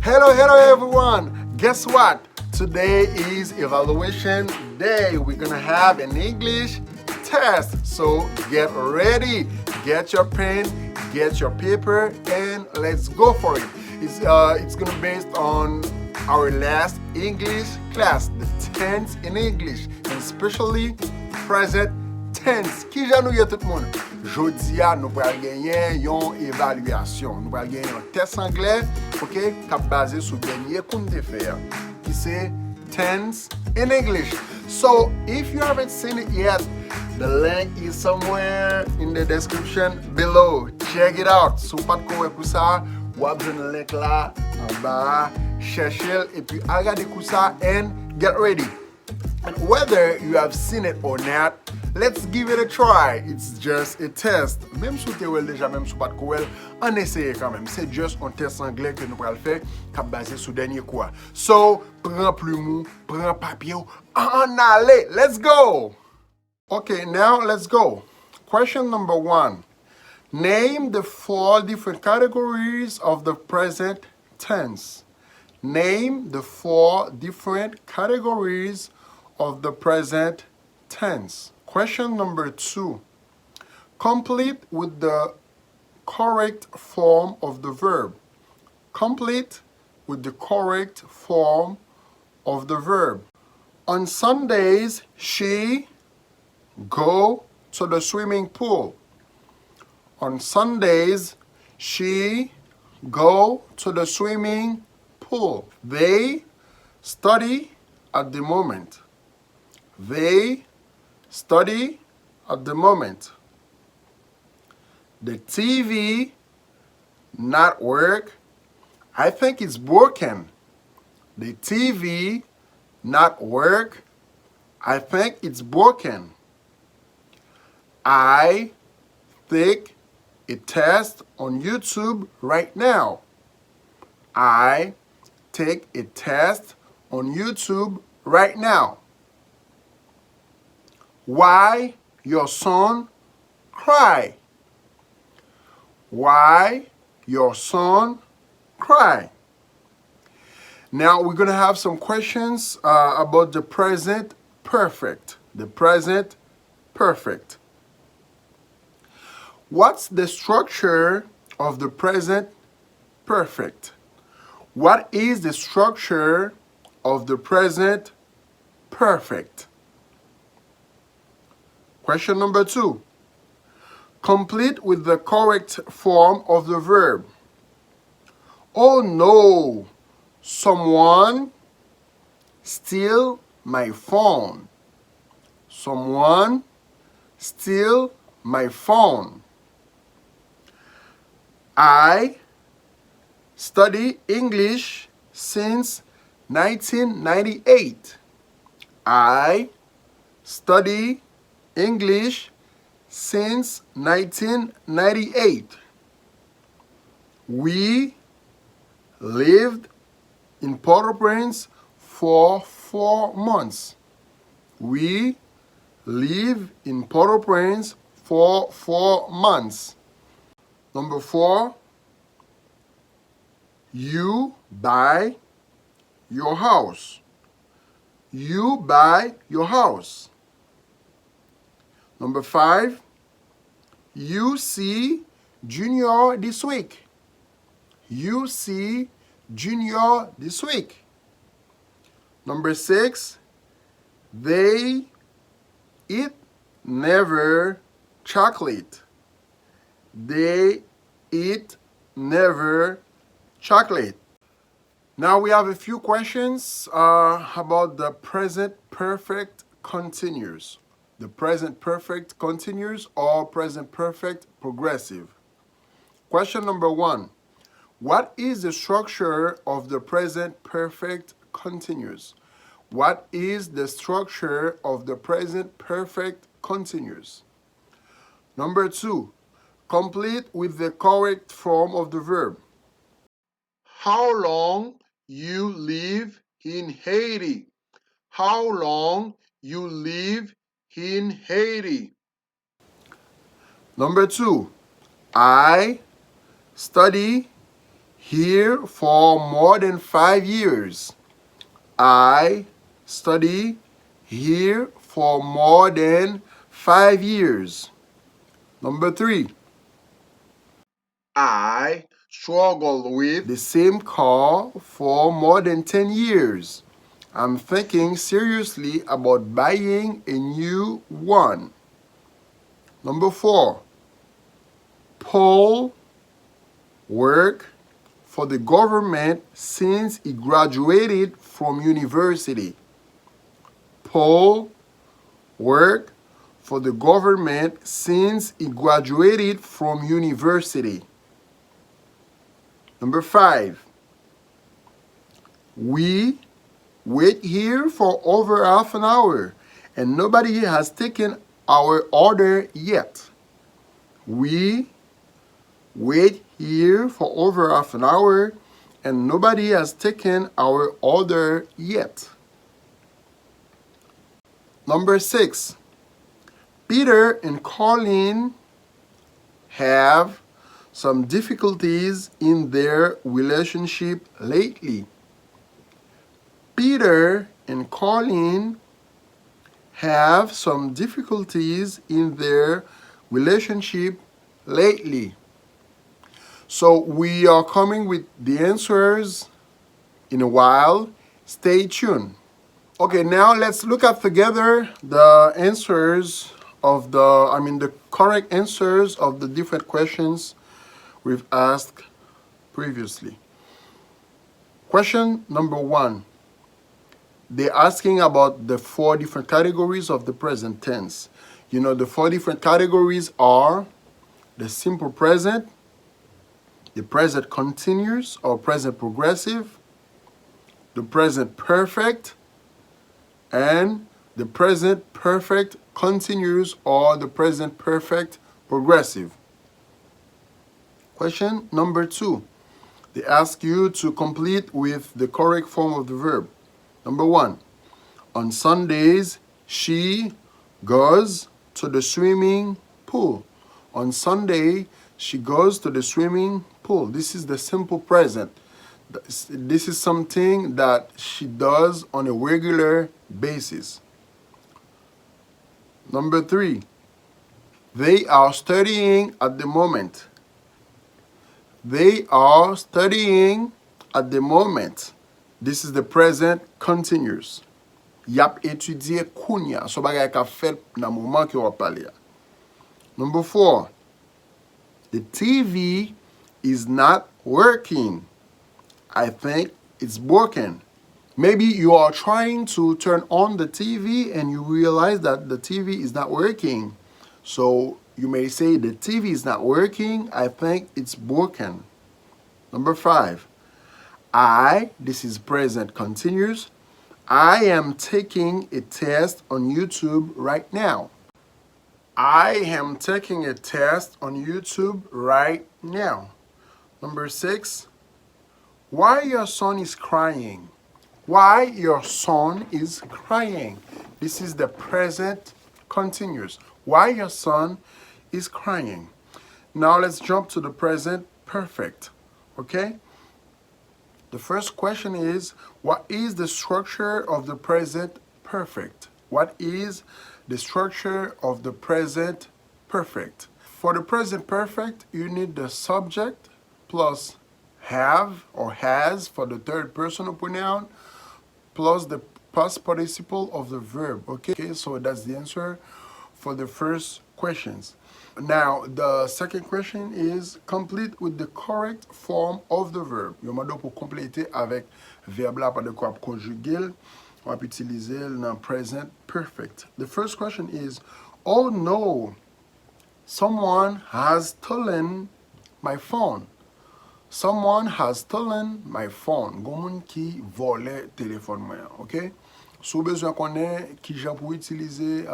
Hello everyone. Guess what? Today is evaluation day. We're gonna have an English test. So get ready. Get your pen, get your paper, and let's go for it. It's gonna be based on our last English class, the tense in English, and especially present tense. Ki jan nou ye tout moun? Jodi a nou pral genyen yon evaluasyon. Nou pral genyen yon test anglais, ok, kap base sou denye koun te fè, ki se tense in English. So, if you haven't seen it yet, the link is somewhere in the description below. Check it out. Sou pat kowe pou sa, wap jen link la, an ba, chèchel, epi agade kou sa, and get ready. And whether you have seen it or not, let's give it a try. It's just a test. Même sou te wel deja, même sou pat ko wel, an eseye quand même. C'est just un test anglais que nou pral fè, kap basé sou denye kwa. So, pren plumou, pren papye ou, an ale. Let's go! Okay, now let's go. Question number 1. Name the 4 different categories of the present tense. Name the 4 different categories of the present tense. Question number 2. Complete with the correct form of the verb. Complete with the correct form of the verb. On Sundays, she go to the swimming pool. On Sundays, she go to the swimming pool. They study at the moment. They study at the moment. The TV not work. I think it's broken. The TV not work. I think it's broken. I take a test on YouTube right now. I take a test on YouTube right now. Why your son cry? Why your son cry? Now we're going to have some questions about the present perfect. The present perfect. What's the structure of the present perfect? What is the structure of the present perfect? Question number 2. Complete with the correct form of the verb. Oh no, someone steal my phone. Someone steal my phone. I study English since 1998. I study English since 1998. We lived in Port-au-Prince for 4 months. We live in Port-au-Prince for 4 months. Number 4, you buy your house. You buy your house. Number 5, you see Junior this week. You see Junior this week. Number 6, they eat never chocolate. They eat never chocolate. Now we have a few questions about the present perfect continuous. The present perfect continuous or present perfect progressive. Question number 1. What is the structure of the present perfect continuous? What is the structure of the present perfect continuous? Number 2. Complete with the correct form of the verb. How long you live in Haiti? How long you live in Haiti? Number 2. I study here for more than 5 years. I study here for more than 5 years. Number 3. I struggle with the same car for more than 10 years. I'm thinking seriously about buying a new one. Number 4. Paul worked for the government since he graduated from university. Paul worked for the government since he graduated from university. Number 5. We wait here for over half an hour and nobody has taken our order yet. We wait here for over half an hour and nobody has taken our order yet. Number 6. Peter and Colleen have some difficulties in their relationship lately. Peter and Colleen have some difficulties in their relationship lately. So we are coming with the answers in a while. Stay tuned. Okay, now let's look at together the answers of the correct answers of the different questions we've asked previously. Question number 1. They're asking about the 4 different categories of the present tense. You know, the 4 different categories are the simple present, the present continuous or present progressive, the present perfect, and the present perfect continuous or the present perfect progressive. Question number 2. They ask you to complete with the correct form of the verb. Number 1. On Sundays, she goes to the swimming pool. On Sunday, she goes to the swimming pool. This is the simple present. This is something that she does on a regular basis. Number 3. They are studying at the moment. They are studying at the moment. This is the present continuous. Yap étudié kounya. So bagay ka fait nan moment ki wap pale. Number 4. The TV is not working. I think it's broken. Maybe you are trying to turn on the TV and you realize that the TV is not working. So you may say the TV is not working. I think it's broken. Number 5. This is present continuous. I am taking a test on YouTube right now. I am taking a test on YouTube right now. Number 6. Why your son is crying? Why your son is crying? This is the present continuous. Why your son is crying. Now let's jump to the present perfect. Okay? The first question is, what is the structure of the present perfect? What is the structure of the present perfect? For the present perfect, you need the subject plus have or has for the third personal pronoun plus the past participle of the verb. Okay, so that's the answer for the first questions. Now, the second question is complete with the correct form of the verb. Yo mando pour compléter avec verbe là par de quoi conjuguer, on va utiliser le present perfect. The first question is, oh no, someone has stolen my phone. Someone has stolen my phone. Goun ki vole téléphone moi, okay? Si vous avez besoin connaître qui j'ai pour utiliser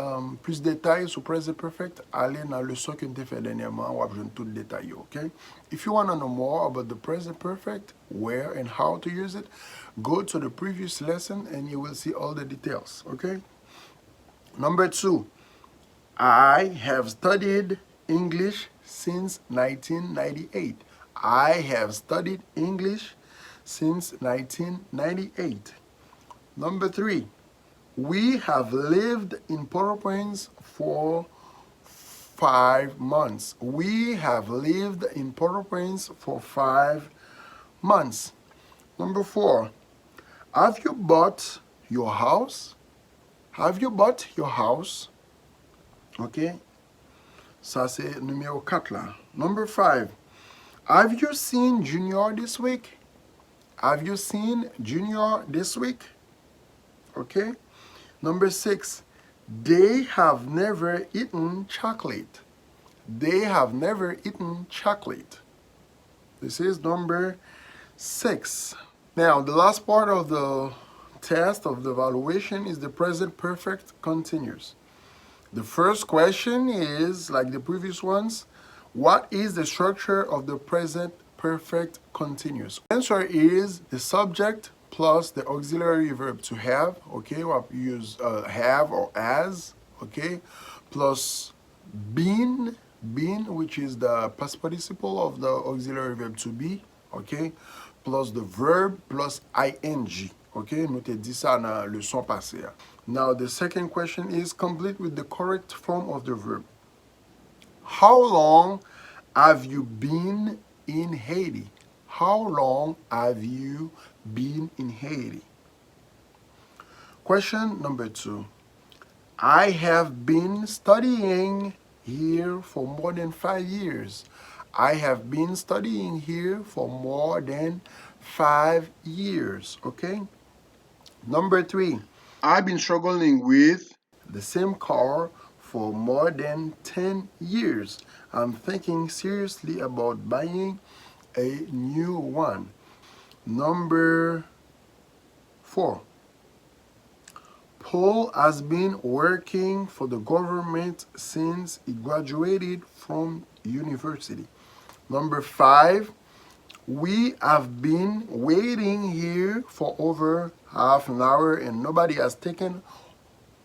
plus de détails sur present perfect, allez dans le leçon que nous fait dernièrement, on va voir tout le détail, okay? If you want to know more about the present perfect, where and how to use it, go to the previous lesson and you will see all the details, okay? Number 2, I have studied English since 1998. I have studied English since 1998. Number 3, we have lived in Port-au-Prince for 5 months. We have lived in Port-au-Prince for 5 months. Number 4, have you bought your house? Have you bought your house? OK? Ça, c'est numéro 4 là. Number 5, have you seen Junior this week? Have you seen Junior this week? OK? Number 6, they have never eaten chocolate. They have never eaten chocolate. This is number 6. Now, the last part of the test of the evaluation is the present perfect continuous. The first question is, like the previous ones, what is the structure of the present perfect continuous? The answer is the subject plus the auxiliary verb to have, okay, or use have or as, okay, plus been, which is the past participle of the auxiliary verb to be, okay, plus the verb plus ing, okay. Nous te dit ça dans le leçon passée. Now the second question is complete with the correct form of the verb. How long have you been in Haiti? How long have you been in Haiti? Question number 2. I have been studying here for more than 5 years. I have been studying here for more than 5 years, okay? Number 3. I've been struggling with the same car for more than 10 years. I'm thinking seriously about buying a new one. Number 4. Paul has been working for the government since he graduated from university. Number 5. We have been waiting here for over half an hour and nobody has taken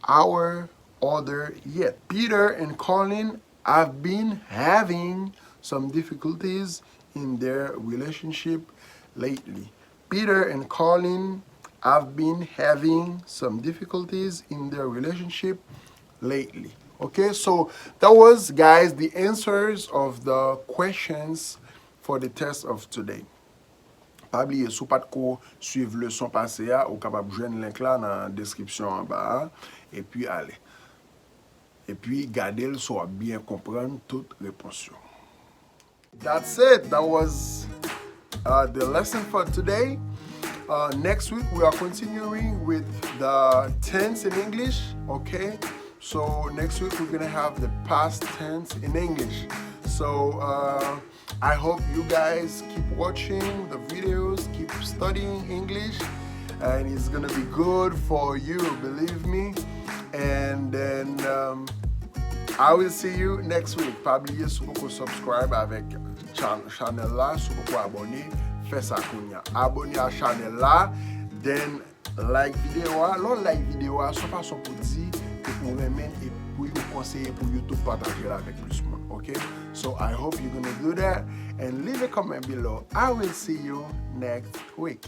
our order yet. Peter and Colin have been having some difficulties in their relationship lately. Peter and Colin have been having some difficulties in their relationship lately. Okay, so that was, guys, the answers of the questions for the test of today. Pas oublier, sou pas de suivre le leçon passé, ou capable joindre link là dans la description en bas, et puis allez. Et puis garder le soit bien comprendre toute réponse. That's it. That was the lesson for today. Next week we are continuing with the tense in English, okay? So next week we're gonna have the past tense in English. So I hope you guys keep watching the videos, keep studying English, and it's gonna be good for you, believe me. And then I will see you next week. Pas oublier si vous subscribe avec channel là, si vous abonner, faites ça kounya. Abonnez à channel là, then like vidéo, l'on like vidéo, c'est façon pour dire que vous aimez et pour vous conseiller pour YouTube partager avec plus de monde. Okay? So I hope you're gonna do that and leave a comment below. I will see you next week.